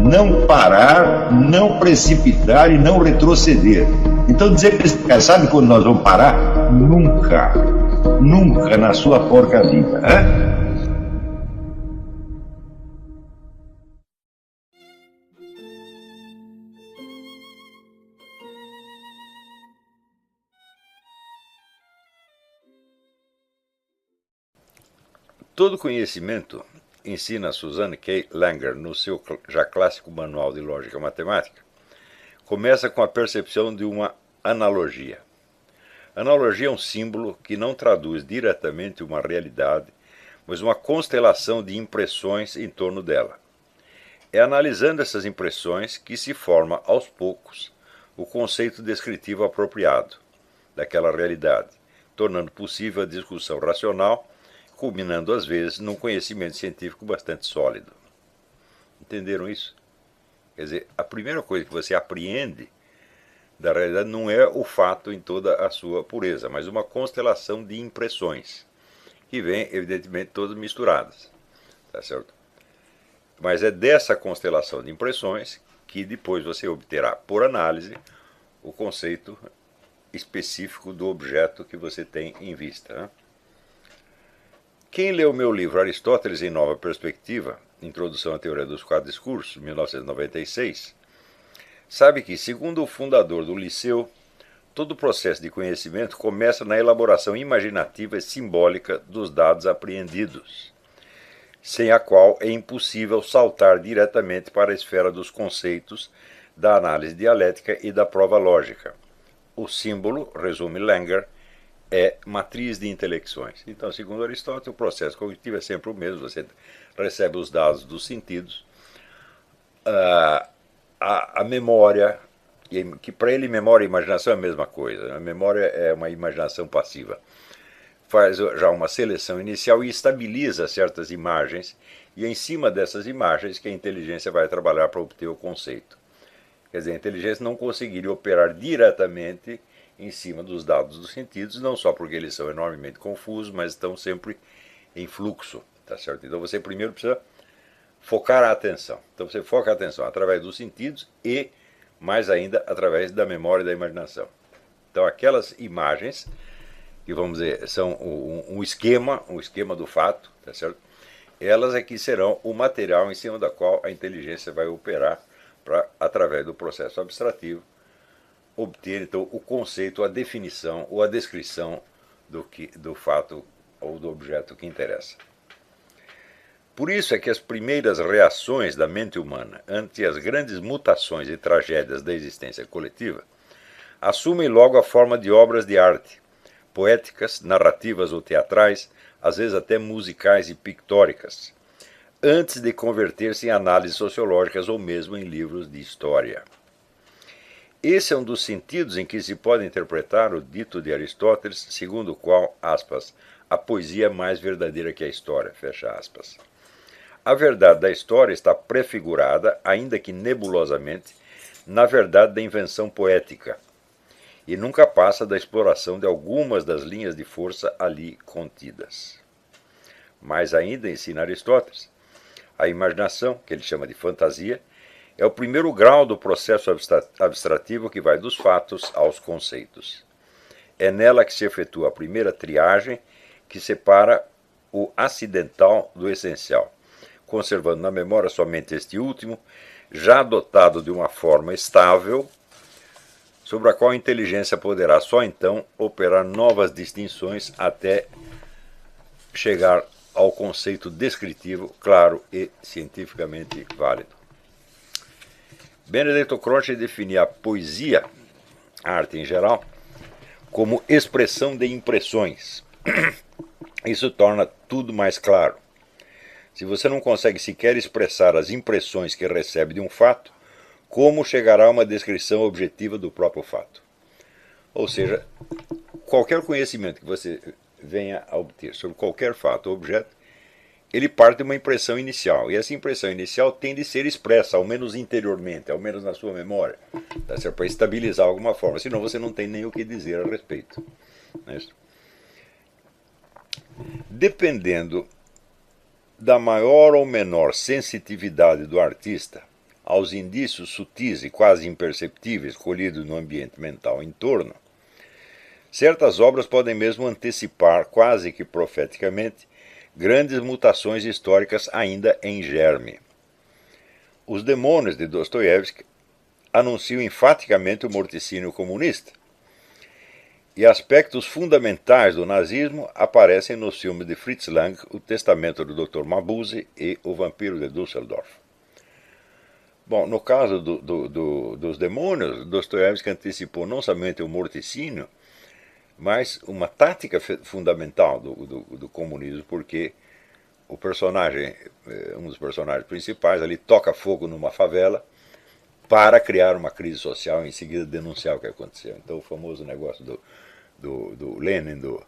não parar, não precipitar e não retroceder. Então dizer para esse cara, sabe quando nós vamos parar? Nunca. Nunca na sua porca vida. Né? Todo conhecimento, ensina Suzanne K. Langer no seu já clássico Manual de Lógica Matemática, começa com a percepção de uma analogia. Analogia é um símbolo que não traduz diretamente uma realidade, mas uma constelação de impressões em torno dela. É analisando essas impressões que se forma, aos poucos, o conceito descritivo apropriado daquela realidade, tornando possível a discussão racional, culminando às vezes num conhecimento científico bastante sólido. Entenderam isso? Quer dizer, a primeira coisa que você apreende da realidade não é o fato em toda a sua pureza, mas uma constelação de impressões, que vêm, evidentemente, todas misturadas. Tá certo? Mas é dessa constelação de impressões que depois você obterá, por análise, o conceito específico do objeto que você tem em vista. Né? Quem leu meu livro Aristóteles em Nova Perspectiva, Introdução à Teoria dos Quatro Discursos, 1996, sabe que, segundo o fundador do Liceu, todo o processo de conhecimento começa na elaboração imaginativa e simbólica dos dados apreendidos, sem a qual é impossível saltar diretamente para a esfera dos conceitos, da análise dialética e da prova lógica. O símbolo, resume Langer, é matriz de intelecções. Então, segundo Aristóteles, o processo cognitivo é sempre o mesmo. Você recebe os dados dos sentidos, a memória, que para ele memória e imaginação é a mesma coisa. A memória é uma imaginação passiva. Faz já uma seleção inicial e estabiliza certas imagens, e é em cima dessas imagens que a inteligência vai trabalhar para obter o conceito. Quer dizer, a inteligência não conseguiria operar diretamente em cima dos dados dos sentidos, não só porque eles são enormemente confusos, mas estão sempre em fluxo, tá certo? Então você primeiro precisa focar a atenção. Então você foca a atenção através dos sentidos e, mais ainda, através da memória e da imaginação. Então aquelas imagens, que vamos dizer, são um esquema do fato, tá certo? Elas é que serão o material em cima da qual a inteligência vai operar para, através do processo abstrativo, obter então o conceito, a definição ou a descrição do fato ou do objeto que interessa. Por isso é que as primeiras reações da mente humana ante as grandes mutações e tragédias da existência coletiva assumem logo a forma de obras de arte, poéticas, narrativas ou teatrais, às vezes até musicais e pictóricas, antes de converter-se em análises sociológicas ou mesmo em livros de história. Esse é um dos sentidos em que se pode interpretar o dito de Aristóteles, segundo o qual, aspas, a poesia é mais verdadeira que a história, fecha aspas. A verdade da história está prefigurada, ainda que nebulosamente, na verdade da invenção poética, e nunca passa da exploração de algumas das linhas de força ali contidas. Mais ainda, ensina Aristóteles, a imaginação, que ele chama de fantasia, é o primeiro grau do processo abstrativo que vai dos fatos aos conceitos. É nela que se efetua a primeira triagem que separa o acidental do essencial, conservando na memória somente este último, já dotado de uma forma estável, sobre a qual a inteligência poderá só então operar novas distinções até chegar ao conceito descritivo claro e cientificamente válido. Benedetto Croce definia a poesia, a arte em geral, como expressão de impressões. Isso torna tudo mais claro. Se você não consegue sequer expressar as impressões que recebe de um fato, como chegará a uma descrição objetiva do próprio fato? Ou seja, qualquer conhecimento que você venha a obter sobre qualquer fato ou objeto, ele parte de uma impressão inicial. E essa impressão inicial tem de ser expressa, ao menos interiormente, ao menos na sua memória, tá certo? Para estabilizar de alguma forma, senão você não tem nem o que dizer a respeito. Não é isso? Dependendo da maior ou menor sensitividade do artista, aos indícios sutis e quase imperceptíveis colhidos no ambiente mental em torno, certas obras podem mesmo antecipar, quase que profeticamente, grandes mutações históricas ainda em germe. Os Demônios de Dostoiévski anunciam enfaticamente o morticínio comunista, e aspectos fundamentais do nazismo aparecem nos filmes de Fritz Lang, O Testamento do Dr. Mabuse e O Vampiro de Düsseldorf. Bom, no caso dos Demônios, Dostoiévski antecipou não somente o morticínio, mas uma tática fundamental do comunismo, porque o personagem, um dos personagens principais ali, toca fogo numa favela para criar uma crise social e em seguida denunciar o que aconteceu. Então o famoso negócio do Lenin, do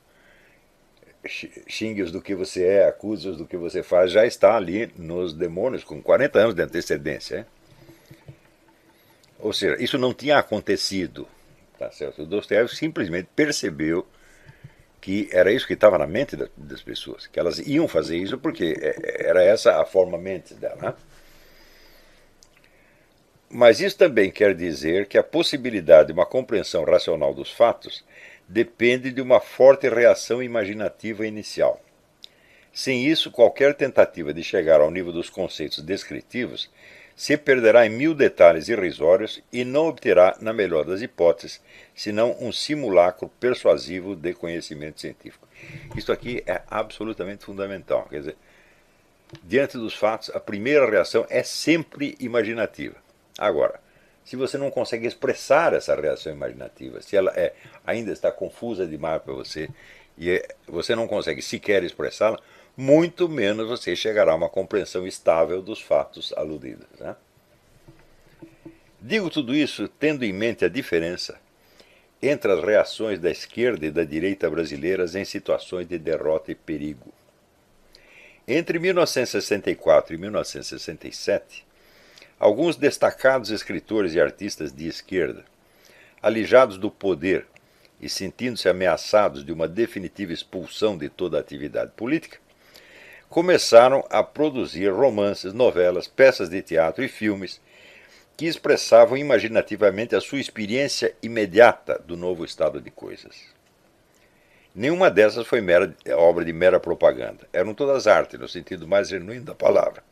xingue-os do que você é, acuse-os do que você faz, já está ali nos Demônios, com 40 anos de antecedência. Hein? Ou seja, isso não tinha acontecido. Tá certo? O Dostoiévski simplesmente percebeu que era isso que estava na mente das pessoas, que elas iam fazer isso porque era essa a forma mente dela. Né? Mas isso também quer dizer que a possibilidade de uma compreensão racional dos fatos depende de uma forte reação imaginativa inicial. Sem isso, qualquer tentativa de chegar ao nível dos conceitos descritivos se perderá em mil detalhes irrisórios e não obterá, na melhor das hipóteses, senão um simulacro persuasivo de conhecimento científico. Isso aqui é absolutamente fundamental. Quer dizer, diante dos fatos, a primeira reação é sempre imaginativa. Agora, se você não consegue expressar essa reação imaginativa, se ela ainda está confusa demais para você e você não consegue sequer expressá-la, muito menos você chegará a uma compreensão estável dos fatos aludidos. Né? Digo tudo isso tendo em mente a diferença entre as reações da esquerda e da direita brasileiras em situações de derrota e perigo. Entre 1964 e 1967, alguns destacados escritores e artistas de esquerda, alijados do poder e sentindo-se ameaçados de uma definitiva expulsão de toda a atividade política, começaram a produzir romances, novelas, peças de teatro e filmes que expressavam imaginativamente a sua experiência imediata do novo estado de coisas. Nenhuma dessas foi obra de mera propaganda. Eram todas arte, no sentido mais genuíno da palavra.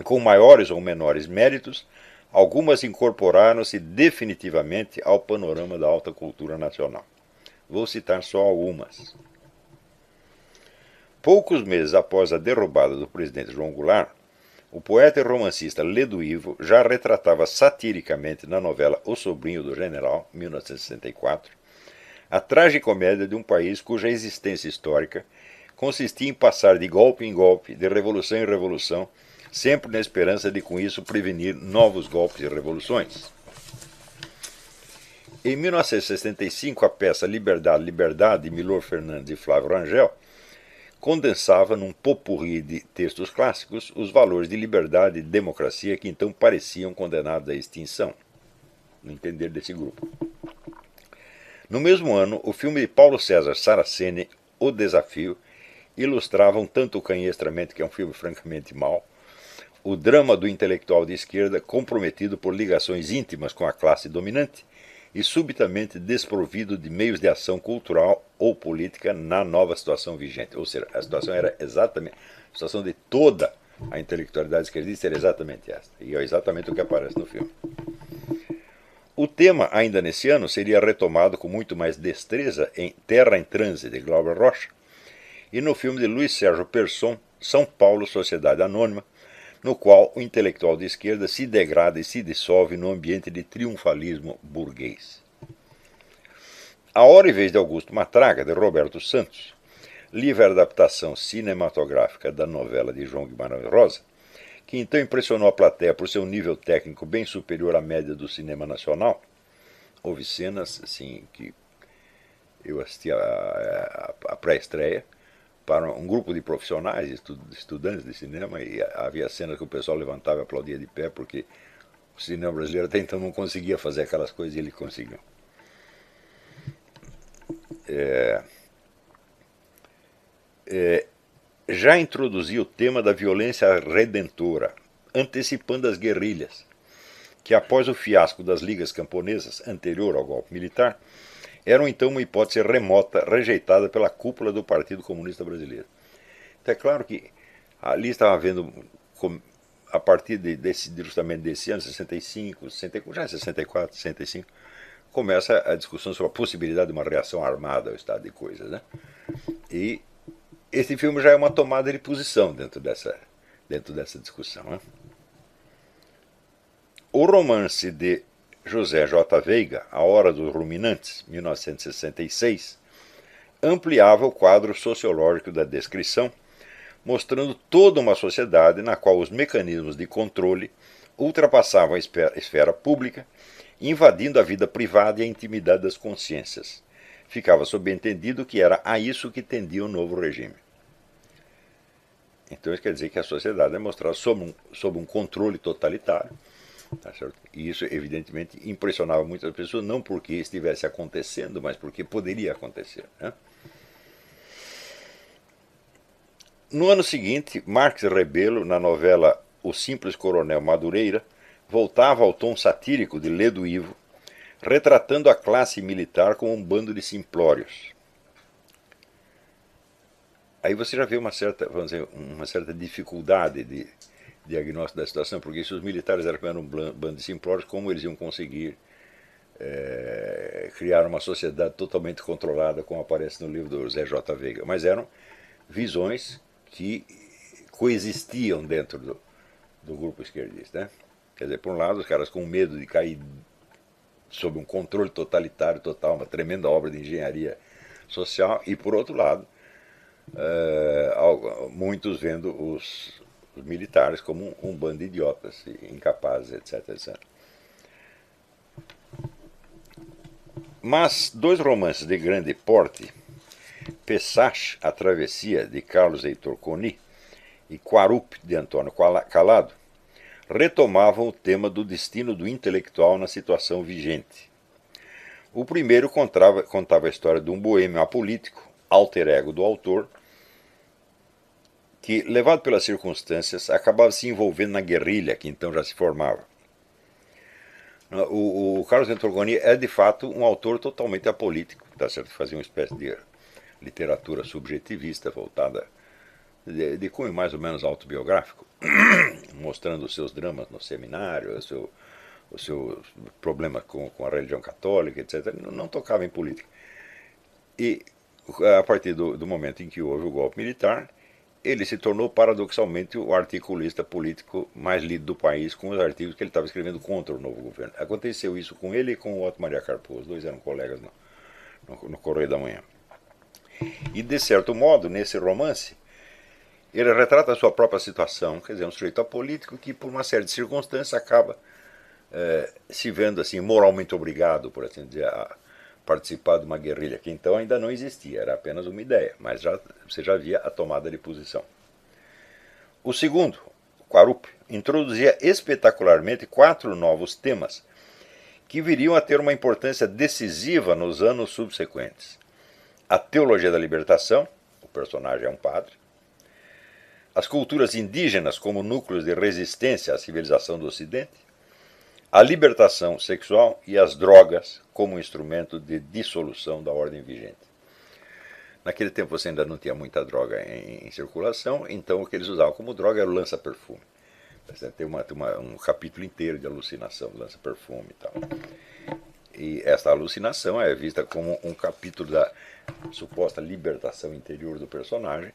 Com maiores ou menores méritos, algumas incorporaram-se definitivamente ao panorama da alta cultura nacional. Vou citar só algumas. Poucos meses após a derrubada do presidente João Goulart, o poeta e romancista Ledo Ivo já retratava satiricamente na novela O Sobrinho do General, 1964, a tragicomédia de um país cuja existência histórica consistia em passar de golpe em golpe, de revolução em revolução, sempre na esperança de com isso prevenir novos golpes e revoluções. Em 1965, a peça Liberdade, Liberdade, de Milor Fernandes e Flávio Rangel, condensava num popurrí de textos clássicos os valores de liberdade e democracia que então pareciam condenados à extinção, no entender desse grupo. No mesmo ano, o filme de Paulo César Saraceni, O Desafio, ilustrava um tanto canhestramente, que é um filme francamente mau, o drama do intelectual de esquerda comprometido por ligações íntimas com a classe dominante e subitamente desprovido de meios de ação cultural ou política na nova situação vigente. Ou seja, a situação era exatamente, a situação de toda a intelectualidade esquerdista era exatamente esta. E é exatamente o que aparece no filme. O tema, ainda nesse ano, seria retomado com muito mais destreza em Terra em Transe, de Glauber Rocha, e no filme de Luiz Sérgio Persson, São Paulo, Sociedade Anônima, no qual o intelectual de esquerda se degrada e se dissolve no ambiente de triunfalismo burguês. A Hora e Vez de Augusto Matraga, de Roberto Santos, livre adaptação cinematográfica da novela de João Guimarães Rosa, que então impressionou a plateia por seu nível técnico bem superior à média do cinema nacional. Houve cenas assim, que eu assisti a pré-estreia, para um grupo de profissionais, estudantes de cinema, e havia cenas que o pessoal levantava e aplaudia de pé, porque o cinema brasileiro até então não conseguia fazer aquelas coisas e ele conseguiu. Já introduziu o tema da violência redentora, antecipando as guerrilhas, que após o fiasco das ligas camponesas, anterior ao golpe militar, eram então uma hipótese remota, rejeitada pela cúpula do Partido Comunista Brasileiro. Então é claro que ali estava havendo, a partir justamente desse ano, 65, 64, já 64, 65, começa a discussão sobre a possibilidade de uma reação armada ao estado de coisas, né? E esse filme já é uma tomada de posição dentro dessa discussão, né? O romance de José J. Veiga, A Hora dos Ruminantes, 1966, ampliava o quadro sociológico da descrição, mostrando toda uma sociedade na qual os mecanismos de controle ultrapassavam a esfera pública, invadindo a vida privada e a intimidade das consciências. Ficava subentendido que era a isso que tendia o novo regime. Então isso quer dizer que a sociedade é mostrada sob um controle totalitário. Tá certo? E isso, evidentemente, impressionava muitas pessoas, não porque estivesse acontecendo, mas porque poderia acontecer, né? No ano seguinte, Marques Rebelo, na novela O Simples Coronel Madureira, voltava ao tom satírico de Lê do Ivo, retratando a classe militar como um bando de simplórios. Aí você já vê uma certa dificuldade de diagnóstico da situação, porque se os militares eram um bando de simplórios, como eles iam conseguir criar uma sociedade totalmente controlada, como aparece no livro do José J. Veiga? Mas eram visões que coexistiam dentro do grupo esquerdista, né? Quer dizer, por um lado, os caras com medo de cair sob um controle totalitário total, uma tremenda obra de engenharia social, e por outro lado, muitos vendo os militares como um bando de idiotas, incapazes, etc, etc. Mas dois romances de grande porte, Pessach, A Travessia, de Carlos Heitor Coni, e Quarup, de Antônio Calado, retomavam o tema do destino do intelectual na situação vigente. O primeiro contava a história de um boêmio apolítico, alter ego do autor, que, levado pelas circunstâncias, acabava se envolvendo na guerrilha, que então já se formava. O Carlos Heitor Coni é, de fato, um autor totalmente apolítico, tá certo? Fazia uma espécie de literatura subjetivista, voltada de cunho mais ou menos autobiográfico, mostrando os seus dramas no seminário, o seu problema com a religião católica, etc. Não tocava em política. E, a partir do momento em que houve o golpe militar, ele se tornou paradoxalmente o articulista político mais lido do país, com os artigos que ele estava escrevendo contra o novo governo. Aconteceu isso com ele e com o Otto Maria Carpo, os dois eram colegas no Correio da Manhã. E, de certo modo, nesse romance, ele retrata a sua própria situação, quer dizer, um sujeito apolítico que, por uma série de circunstâncias, acaba se vendo assim moralmente obrigado, por assim dizer, a participar de uma guerrilha que então ainda não existia, era apenas uma ideia, mas você já via a tomada de posição. O segundo, Quarup, introduzia espetacularmente 4 novos temas que viriam a ter uma importância decisiva nos anos subsequentes. A teologia da libertação, o personagem é um padre, as culturas indígenas como núcleos de resistência à civilização do Ocidente, a libertação sexual e as drogas como instrumento de dissolução da ordem vigente. Naquele tempo você ainda não tinha muita droga em circulação, então o que eles usavam como droga era o lança-perfume. Tem um capítulo inteiro de alucinação do lança-perfume e tal. E essa alucinação é vista como um capítulo da suposta libertação interior do personagem,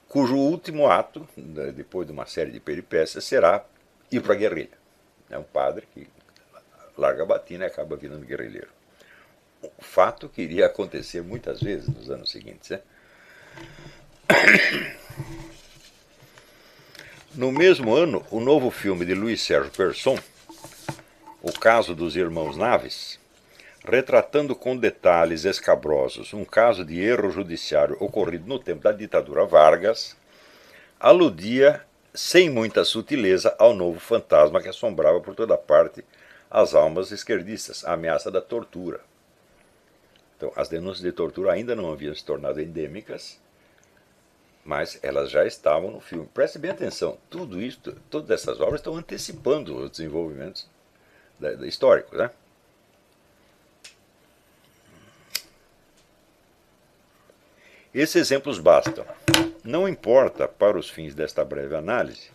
cujo último ato, depois de uma série de peripécias, será ir para a guerrilha. É um padre que larga a batina e acaba virando guerrilheiro. O fato que iria acontecer muitas vezes nos anos seguintes. Né? No mesmo ano, o novo filme de Luiz Sérgio Persson, O Caso dos Irmãos Naves, retratando com detalhes escabrosos um caso de erro judiciário ocorrido no tempo da ditadura Vargas, aludia sem muita sutileza ao novo fantasma que assombrava por toda parte as almas esquerdistas, a ameaça da tortura. Então, as denúncias de tortura ainda não haviam se tornado endêmicas mas elas já estavam no filme. Preste bem atenção, tudo isso, todas essas obras estão antecipando os desenvolvimentos históricos, né? Esses exemplos bastam. Não importa, para os fins desta breve análise,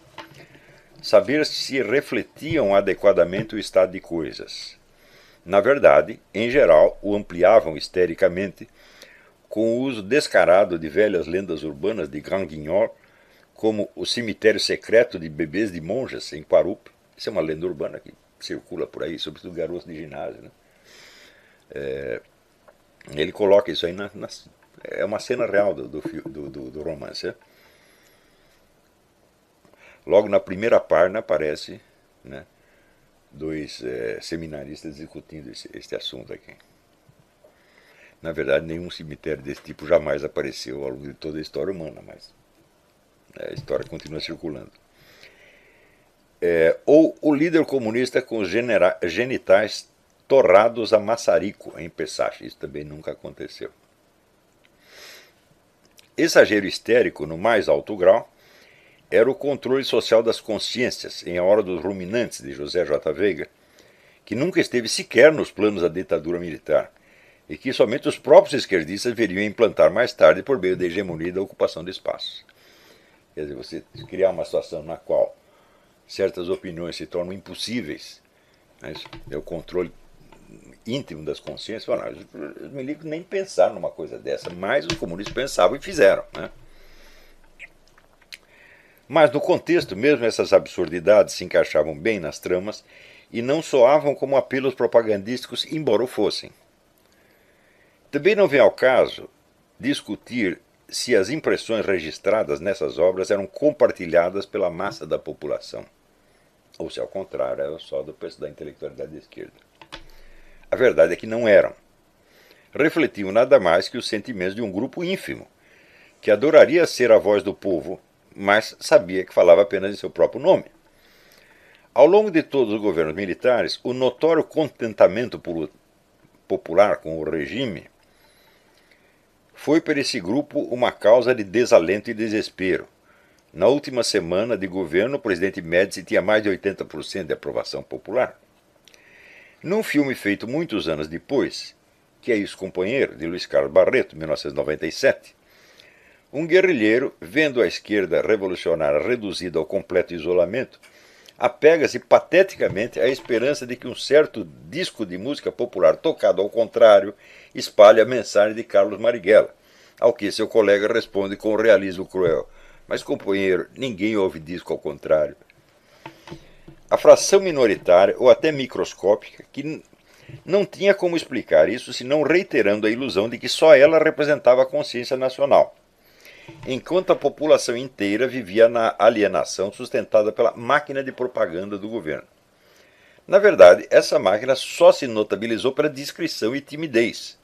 saber se refletiam adequadamente o estado de coisas. Na verdade, em geral, o ampliavam histericamente com o uso descarado de velhas lendas urbanas de Grand Guignol, como o cemitério secreto de bebês de monjas em Quarup. Isso é uma lenda urbana que circula por aí, sobretudo garotos de ginásio, né? Ele coloca isso aí é uma cena real do romance. Né? Logo na primeira página aparece, né, dois seminaristas discutindo este assunto aqui. Na verdade, nenhum cemitério desse tipo jamais apareceu ao longo de toda a história humana, mas a história continua circulando. Ou o líder comunista com os genitais torrados a maçarico em Pessach. Isso também nunca aconteceu. Exagero histérico no mais alto grau era o controle social das consciências em A Hora dos Ruminantes, de José J. Veiga, que nunca esteve sequer nos planos da ditadura militar, e que somente os próprios esquerdistas veriam implantar mais tarde por meio da hegemonia e da ocupação de espaços. Quer dizer, você criar uma situação na qual certas opiniões se tornam impossíveis, né, é o controle íntimo das consciências. Os milicos nem pensaram numa coisa dessa, mas os comunistas pensavam e fizeram. Né? Mas no contexto, mesmo essas absurdidades se encaixavam bem nas tramas e não soavam como apelos propagandísticos, embora o fossem. Também não vem ao caso discutir se as impressões registradas nessas obras eram compartilhadas pela massa da população, ou se ao contrário, eram só da intelectualidade da esquerda. A verdade é que não eram. Refletiam nada mais que os sentimentos de um grupo ínfimo, que adoraria ser a voz do povo, mas sabia que falava apenas em seu próprio nome. Ao longo de todos os governos militares, o notório contentamento popular com o regime foi para esse grupo uma causa de desalento e desespero. Na última semana de governo, o presidente Médici tinha mais de 80% de aprovação popular. Num filme feito muitos anos depois, Que é Isso, Companheiro?, de Luiz Carlos Barreto, 1997, um guerrilheiro, vendo a esquerda revolucionária reduzida ao completo isolamento, apega-se pateticamente à esperança de que um certo disco de música popular tocado ao contrário espalhe a mensagem de Carlos Marighella, ao que seu colega responde com realismo cruel: mas, companheiro, ninguém ouve disco ao contrário. A fração minoritária, ou até microscópica, que não tinha como explicar isso senão reiterando a ilusão de que só ela representava a consciência nacional, enquanto a população inteira vivia na alienação sustentada pela máquina de propaganda do governo. Na verdade, essa máquina só se notabilizou pela discrição e timidez.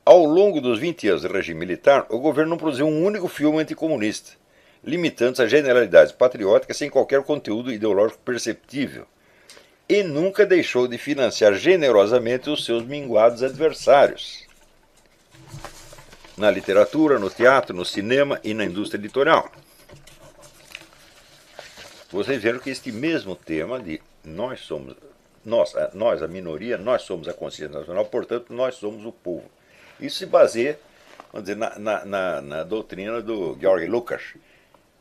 Ao longo dos 20 anos do regime militar, o governo não produziu um único filme anticomunista, limitando-se a generalidades patrióticas sem qualquer conteúdo ideológico perceptível, e nunca deixou de financiar generosamente os seus minguados adversários, na literatura, no teatro, no cinema e na indústria editorial. Vocês viram que este mesmo tema de nós, a minoria, nós somos a consciência nacional, portanto, nós somos o povo. Isso se baseia, vamos dizer, na doutrina do Georg Lukács,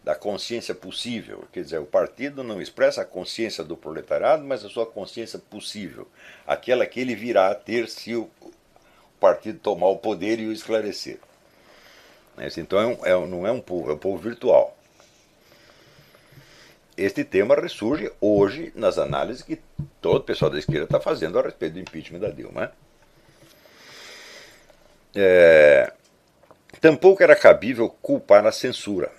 da consciência possível. Quer dizer, o partido não expressa a consciência do proletariado, mas a sua consciência possível, aquela que ele virá a ter se o partido tomar o poder e o esclarecer. Então não é um povo, é um povo virtual. Este tema ressurge hoje nas análises que todo o pessoal da esquerda está fazendo a respeito do impeachment da Dilma. Tampouco era cabível culpar a censura.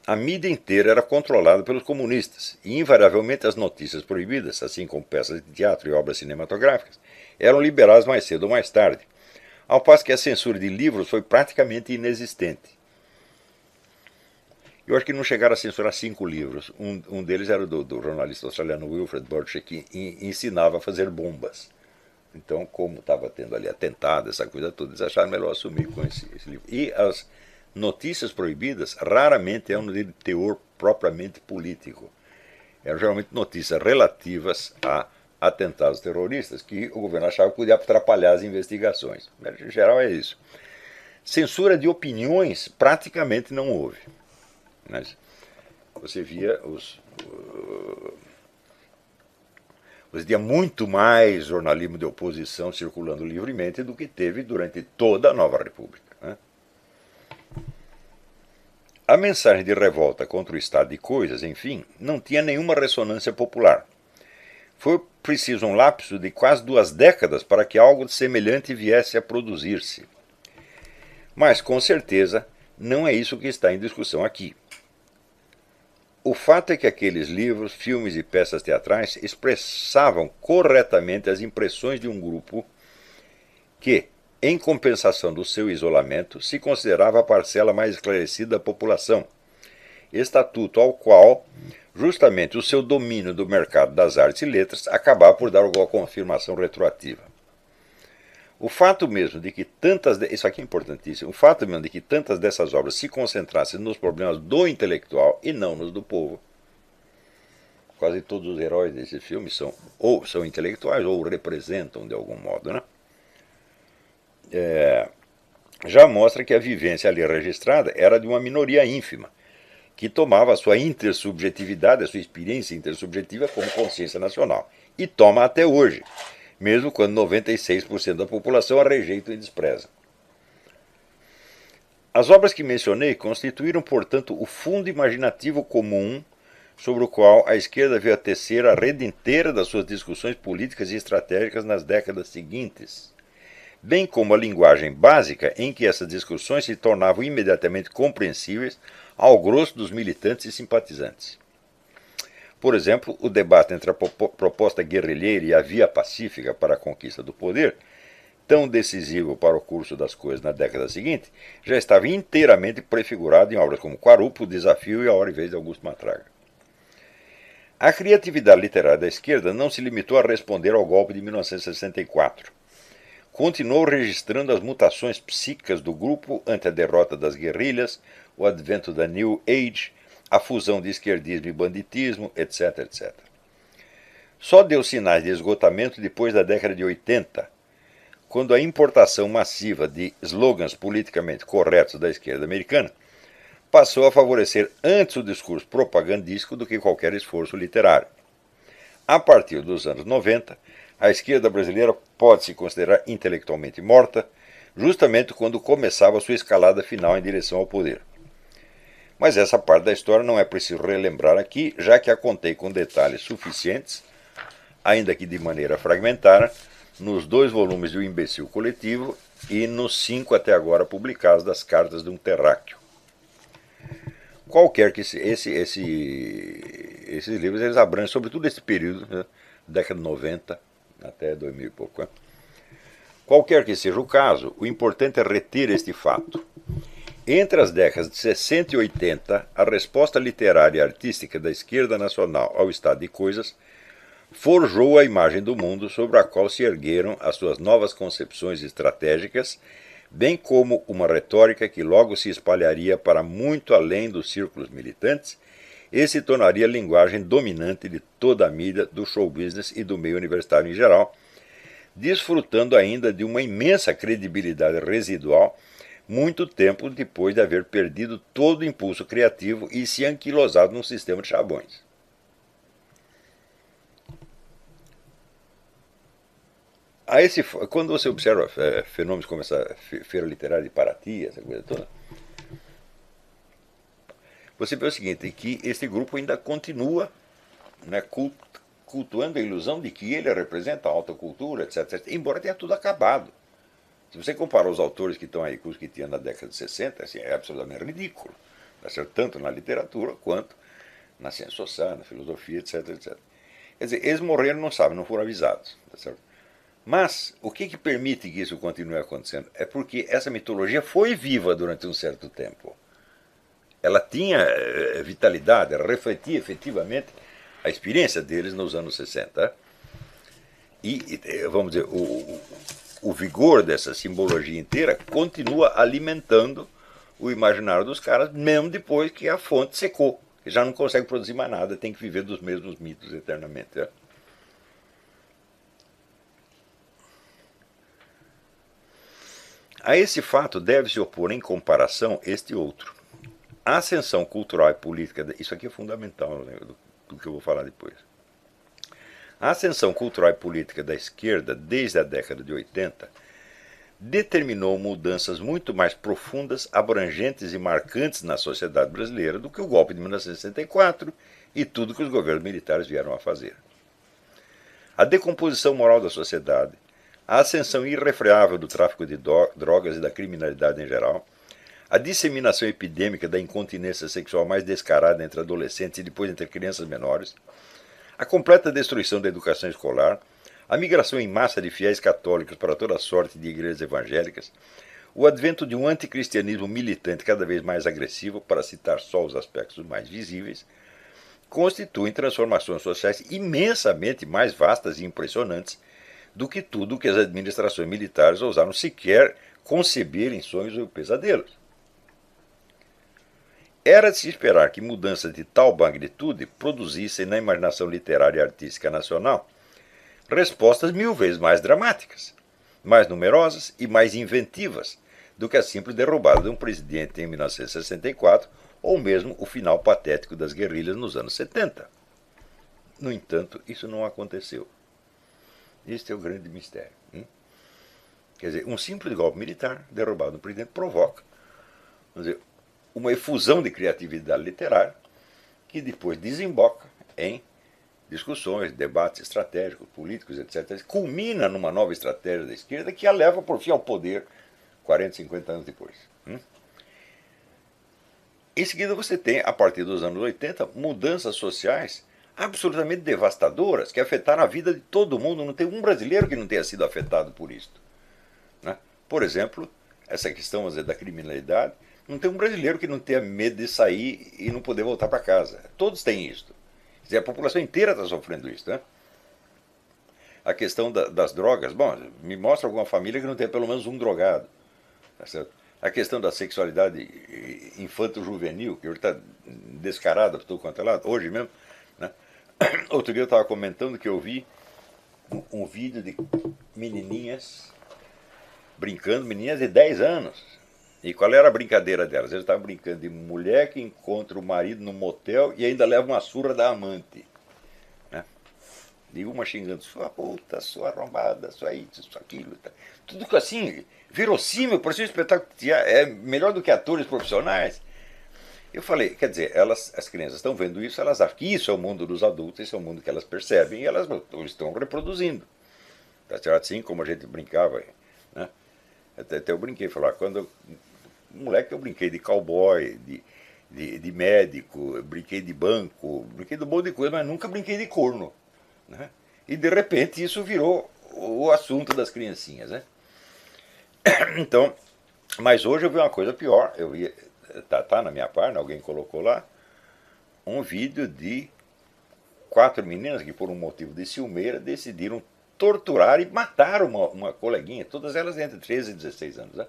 A mídia inteira era controlada pelos comunistas, e invariavelmente as notícias proibidas, assim como peças de teatro e obras cinematográficas, eram liberadas mais cedo ou mais tarde, ao passo que a censura de livros foi praticamente inexistente. Eu acho que não chegaram a censurar 5 livros. Um deles era do jornalista australiano Wilfred Burchett, que ensinava a fazer bombas. Então, como estava tendo ali atentado, essa coisa toda, eles acharam melhor assumir com esse livro. E as notícias proibidas raramente eram de teor propriamente político. Eram geralmente notícias relativas a atentados terroristas que o governo achava que podia atrapalhar as investigações. Em geral é isso. Censura de opiniões praticamente não houve. Mas você via você tinha muito mais jornalismo de oposição circulando livremente do que teve durante toda a Nova República, né? A mensagem de revolta contra o estado de coisas, enfim, não tinha nenhuma ressonância popular. Foi preciso um lapso de quase 2 décadas para que algo semelhante viesse a produzir-se. Mas, com certeza, não é isso que está em discussão aqui. O fato é que aqueles livros, filmes e peças teatrais expressavam corretamente as impressões de um grupo que, em compensação do seu isolamento, se considerava a parcela mais esclarecida da população, estatuto ao qual, justamente, o seu domínio do mercado das artes e letras acabava por dar alguma confirmação retroativa. O fato mesmo de que isso aqui é importantíssimo, o fato mesmo de que tantas dessas obras se concentrassem nos problemas do intelectual e não nos do povo. Quase todos os heróis desse filme são intelectuais ou representam de algum modo, né? Já mostra que a vivência ali registrada era de uma minoria ínfima, que tomava a sua intersubjetividade, a sua experiência intersubjetiva como consciência nacional. E toma até hoje, mesmo quando 96% da população a rejeita e despreza. As obras que mencionei constituíram, portanto, o fundo imaginativo comum sobre o qual a esquerda veio a tecer a rede inteira das suas discussões políticas e estratégicas nas décadas seguintes, bem como a linguagem básica em que essas discussões se tornavam imediatamente compreensíveis ao grosso dos militantes e simpatizantes. Por exemplo, o debate entre a proposta guerrilheira e a via pacífica para a conquista do poder, tão decisivo para o curso das coisas na década seguinte, já estava inteiramente prefigurado em obras como Quarupo, O Desafio e A Hora e Vez de Augusto Matraga. A criatividade literária da esquerda não se limitou a responder ao golpe de 1964. Continuou registrando as mutações psíquicas do grupo ante a derrota das guerrilhas, o advento da New Age, a fusão de esquerdismo e banditismo, etc, etc. Só deu sinais de esgotamento depois da década de 80, quando a importação massiva de slogans politicamente corretos da esquerda americana passou a favorecer antes o discurso propagandístico do que qualquer esforço literário. A partir dos anos 90, a esquerda brasileira pode se considerar intelectualmente morta, justamente quando começava sua escalada final em direção ao poder. Mas essa parte da história não é preciso relembrar aqui, já que a contei com detalhes suficientes, ainda que de maneira fragmentada, nos 2 volumes do Imbecil Coletivo e nos 5 até agora publicados das Cartas de um Terráqueo. Qualquer que esses livros eles abrangem sobretudo esse período, né, década de 90 até 2000 e pouco. Né? Qualquer que seja o caso, o importante é reter este fato. Entre as décadas de 60 e 80, a resposta literária e artística da esquerda nacional ao estado de coisas forjou a imagem do mundo sobre a qual se ergueram as suas novas concepções estratégicas, bem como uma retórica que logo se espalharia para muito além dos círculos militantes e se tornaria a linguagem dominante de toda a mídia, do show business e do meio universitário em geral, desfrutando ainda de uma imensa credibilidade residual muito tempo depois de haver perdido todo o impulso criativo e se anquilosado num sistema de chavões. Quando você observa fenômenos como essa feira literária de Paraty, essa coisa toda, você vê o seguinte, que esse grupo ainda continua, né, cultuando a ilusão de que ele representa a alta cultura, etc, embora tenha tudo acabado. Se você comparar os autores que estão aí com os que tinham na década de 60, assim, é absolutamente ridículo, tá certo? Tanto na literatura quanto na ciência social, na filosofia, etc, etc. Quer dizer, eles morreram, não sabem, não foram avisados, tá certo? Mas o que permite que isso continue acontecendo? É porque essa mitologia foi viva durante um certo tempo. Ela tinha vitalidade, ela refletia efetivamente a experiência deles nos anos 60. E vamos dizer, o vigor dessa simbologia inteira continua alimentando o imaginário dos caras, mesmo depois que a fonte secou. Já não consegue produzir mais nada, tem que viver dos mesmos mitos eternamente. Né? A esse fato deve-se opor em comparação este outro. A ascensão cultural e política, isso aqui é fundamental, né, do que eu vou falar depois. A ascensão cultural e política da esquerda, desde a década de 80, determinou mudanças muito mais profundas, abrangentes e marcantes na sociedade brasileira do que o golpe de 1964 e tudo que os governos militares vieram a fazer. A decomposição moral da sociedade, a ascensão irrefreável do tráfico de drogas e da criminalidade em geral, a disseminação epidêmica da incontinência sexual mais descarada entre adolescentes e depois entre crianças menores, a completa destruição da educação escolar, a migração em massa de fiéis católicos para toda sorte de igrejas evangélicas, o advento de um anticristianismo militante cada vez mais agressivo, para citar só os aspectos mais visíveis, constituem transformações sociais imensamente mais vastas e impressionantes do que tudo que as administrações militares ousaram sequer conceber em sonhos ou pesadelos. Era de se esperar que mudanças de tal magnitude produzissem na imaginação literária e artística nacional respostas 1000 vezes mais dramáticas, mais numerosas e mais inventivas do que a simples derrubada de um presidente em 1964 ou mesmo o final patético das guerrilhas nos anos 70. No entanto, isso não aconteceu. Este é o grande mistério. Quer dizer, um simples golpe militar derrubado de um presidente provoca, vamos dizer, uma efusão de criatividade literária que depois desemboca em discussões, debates estratégicos, políticos, etc. Culmina numa nova estratégia da esquerda que a leva, por fim, ao poder 40, 50 anos depois. Em seguida você tem, a partir dos anos 80, mudanças sociais absolutamente devastadoras que afetaram a vida de todo mundo. Não tem um brasileiro que não tenha sido afetado por isso. Né? Por exemplo, essa questão, vamos dizer, da criminalidade. Não tem um brasileiro que não tenha medo de sair e não poder voltar para casa. Todos têm isso. Quer dizer, a população inteira está sofrendo isso. Né? A questão das drogas. Bom, me mostra alguma família que não tenha pelo menos um drogado. Tá certo? A questão da sexualidade infanto-juvenil, que hoje está descarada por todo quanto é lado, hoje mesmo. Né? Outro dia eu estava comentando que eu vi um vídeo de menininhas brincando, menininhas de 10 anos. E qual era a brincadeira delas? Eles estavam brincando de mulher que encontra o marido no motel e ainda leva uma surra da amante. Né? E uma xingando, sua puta, sua arrombada, sua isso, sua aquilo. Tá. Tudo assim, verossímil, por ser um espetáculo é melhor do que atores profissionais. Eu falei, quer dizer, as crianças estão vendo isso, elas acham que isso é o mundo dos adultos, esse é o mundo que elas percebem e elas estão reproduzindo. Tá certo? Assim como a gente brincava. Né? Até eu brinquei, falar, quando moleque eu brinquei de cowboy, de médico, brinquei de banco, brinquei de um monte de coisa, mas nunca brinquei de corno. Né? E de repente isso virou o assunto das criancinhas. Né? Então, mas hoje eu vi uma coisa pior, eu vi, tá na minha página, alguém colocou lá, um vídeo de 4 meninas que por um motivo de ciumeira decidiram torturar e matar uma coleguinha, todas elas entre 13 e 16 anos. Né?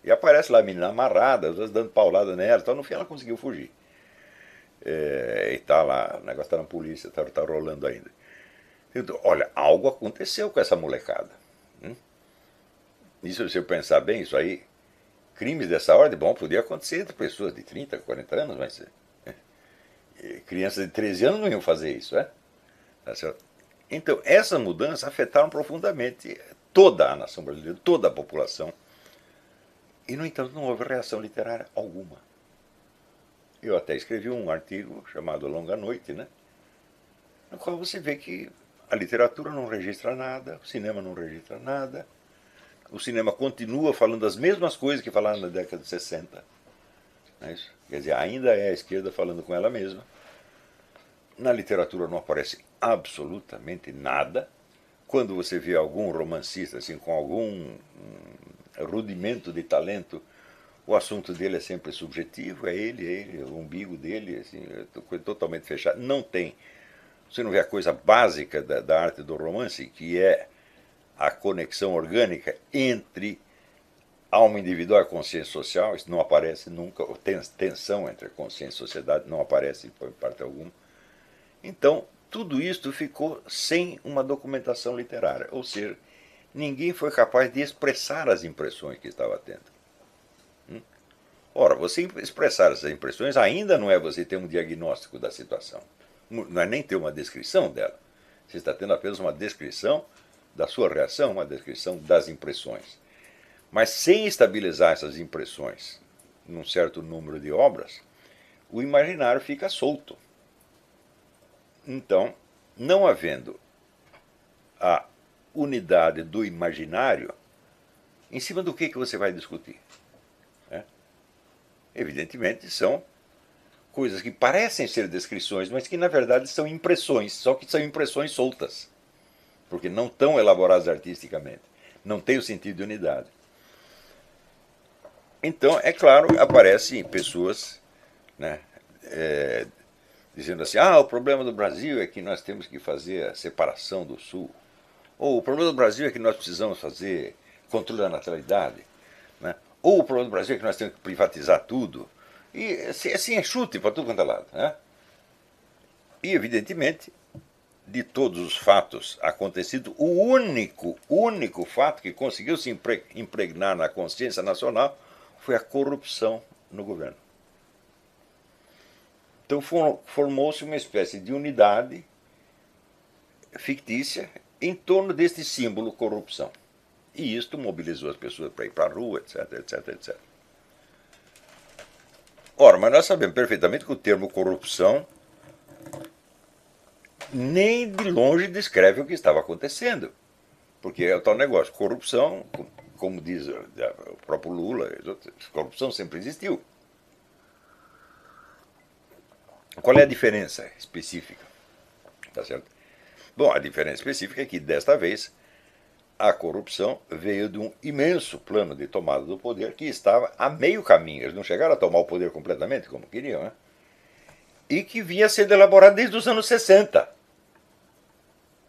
E aparece lá a menina amarrada, às vezes dando paulada nela, então no fim ela conseguiu fugir. E tá lá, o negócio está na polícia, tá rolando ainda. Então, olha, algo aconteceu com essa molecada. Isso, se eu pensar bem, isso aí, crimes dessa ordem, bom, podia acontecer entre pessoas de 30, 40 anos, mas crianças de 13 anos não iam fazer isso, né? Tá certo? Então, essas mudanças afetaram profundamente toda a nação brasileira, toda a população. E, no entanto, não houve reação literária alguma. Eu até escrevi um artigo chamado Longa Noite, né? No qual você vê que a literatura não registra nada, o cinema não registra nada, o cinema continua falando as mesmas coisas que falaram na década de 60. Não é isso? Quer dizer, ainda é a esquerda falando com ela mesma. Na literatura não aparece absolutamente nada. Quando você vê algum romancista assim, com algum rudimento de talento, o assunto dele é sempre subjetivo, é ele, o umbigo dele, assim, é totalmente fechado. Não tem. Você não vê a coisa básica da arte do romance, que é a conexão orgânica entre alma individual e consciência social, isso não aparece nunca, tensão entre a consciência e a sociedade não aparece por parte alguma. Então, tudo isso ficou sem uma documentação literária, ou seja, ninguém foi capaz de expressar as impressões que estava tendo. Ora, você expressar essas impressões ainda não é você ter um diagnóstico da situação, não é nem ter uma descrição dela. Você está tendo apenas uma descrição da sua reação, uma descrição das impressões. Mas sem estabilizar essas impressões num certo número de obras, o imaginário fica solto. Então, não havendo a unidade do imaginário, em cima do que você vai discutir? Evidentemente, são coisas que parecem ser descrições, mas que na verdade são impressões, só que são impressões soltas, porque não estão elaboradas artisticamente, não tem o sentido de unidade. Então, é claro, aparecem pessoas, né, dizendo assim, o problema do Brasil é que nós temos que fazer a separação do Sul, ou o problema do Brasil é que nós precisamos fazer controle da natalidade, né? Ou o problema do Brasil é que nós temos que privatizar tudo. E assim é chute para tudo quanto é lado. Né? E, evidentemente, de todos os fatos acontecidos, o único fato que conseguiu se impregnar na consciência nacional foi a corrupção no governo. Então formou-se uma espécie de unidade fictícia em torno deste símbolo corrupção. E isto mobilizou as pessoas para ir para a rua, etc, etc, etc. Ora, mas nós sabemos perfeitamente que o termo corrupção nem de longe descreve o que estava acontecendo. Porque é o tal negócio, corrupção, como diz o próprio Lula, corrupção sempre existiu. Qual é a diferença específica? Tá certo? Bom, a diferença específica é que, desta vez, a corrupção veio de um imenso plano de tomada do poder que estava a meio caminho. Eles não chegaram a tomar o poder completamente, como queriam, né? E que vinha sendo elaborado desde os anos 60.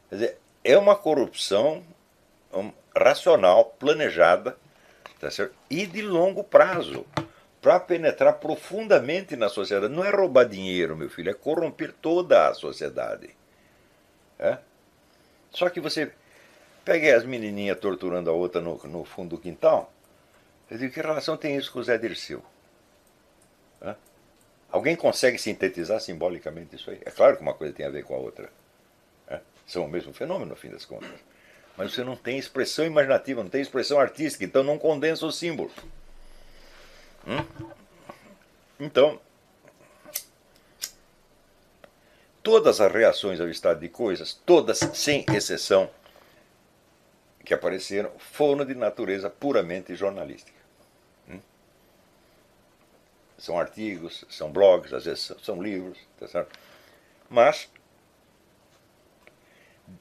Quer dizer, é uma corrupção racional, planejada, tá certo? E de longo prazo, para penetrar profundamente na sociedade. Não é roubar dinheiro, meu filho, é corromper toda a sociedade. Só que você pega as menininhas torturando a outra no fundo do quintal. Eu digo, que relação tem isso com o Zé Dirceu? Alguém consegue sintetizar simbolicamente isso aí? É claro que uma coisa tem a ver com a outra. São o mesmo fenômeno, no fim das contas. Mas você não tem expressão imaginativa, não tem expressão artística, então não condensa os símbolos. Então, todas as reações ao estado de coisas, todas sem exceção, que apareceram, foram de natureza puramente jornalística. São artigos, são blogs, às vezes são livros, tá certo? Mas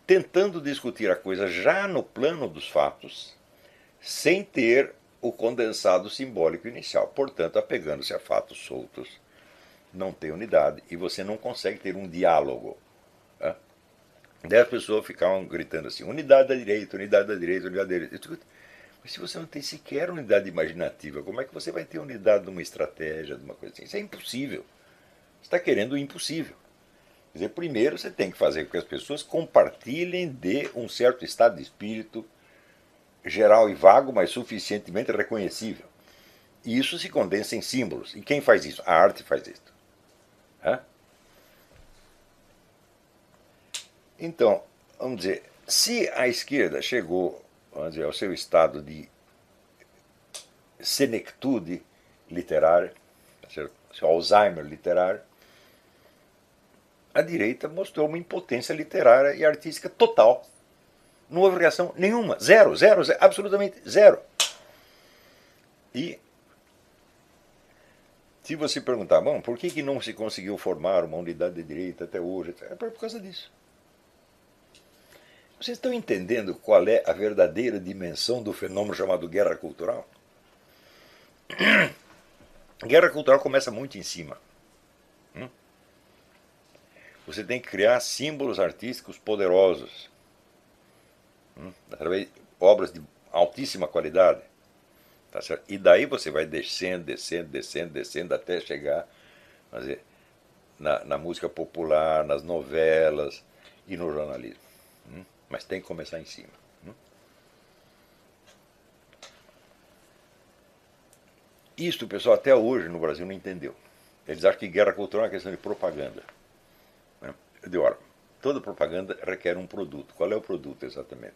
tentando discutir a coisa já no plano dos fatos, sem ter o condensado simbólico inicial. Portanto, apegando-se a fatos soltos, não tem unidade e você não consegue ter um diálogo. Daí as pessoas ficavam gritando assim, unidade da direita, unidade da direita, unidade da direita. Mas se você não tem sequer unidade imaginativa, como é que você vai ter unidade de uma estratégia, de uma coisa assim? Isso é impossível. Você está querendo o impossível. Quer dizer, primeiro você tem que fazer com que as pessoas compartilhem de um certo estado de espírito geral e vago, mas suficientemente reconhecível. E isso se condensa em símbolos. E quem faz isso? A arte faz isso. Então, vamos dizer, se a esquerda chegou, vamos dizer, ao seu estado de senectude literária, seu Alzheimer literário, a direita mostrou uma impotência literária e artística total. Não houve reação nenhuma. Zero, zero, zero, absolutamente zero. E se você perguntar, bom, por que não se conseguiu formar uma unidade de direita até hoje? É por causa disso. Vocês estão entendendo qual é a verdadeira dimensão do fenômeno chamado guerra cultural? Guerra cultural começa muito em cima. Você tem que criar símbolos artísticos poderosos, através de obras de altíssima qualidade, Tá certo? E daí você vai descendo, descendo, descendo, descendo até chegar, vamos dizer, na música popular, nas novelas e no jornalismo. Mas tem que começar em cima. Isto o pessoal até hoje no Brasil não entendeu. Eles acham que guerra cultural é uma questão de propaganda. Eu digo, olha, toda propaganda requer um produto. Qual é o produto exatamente?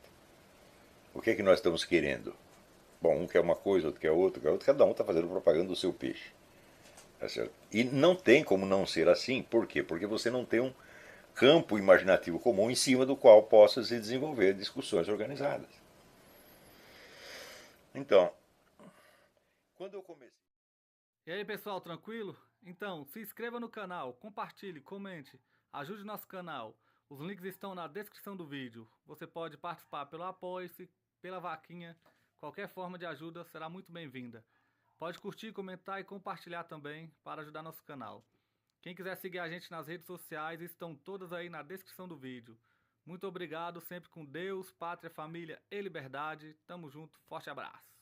O que é que nós estamos querendo? Bom, um quer uma coisa, outro quer outra, cada um está fazendo propaganda do seu peixe. Tá certo? E não tem como não ser assim. Por quê? Porque você não tem um campo imaginativo comum em cima do qual possa se desenvolver discussões organizadas. Então, quando eu comecei. E aí, pessoal, tranquilo? Então, se inscreva no canal, compartilhe, comente, ajude nosso canal. Os links estão na descrição do vídeo. Você pode participar pelo Apoia-se, pela vaquinha. Qualquer forma de ajuda será muito bem-vinda. Pode curtir, comentar e compartilhar também para ajudar nosso canal. Quem quiser seguir a gente nas redes sociais, estão todas aí na descrição do vídeo. Muito obrigado, sempre com Deus, pátria, família e liberdade. Tamo junto, forte abraço.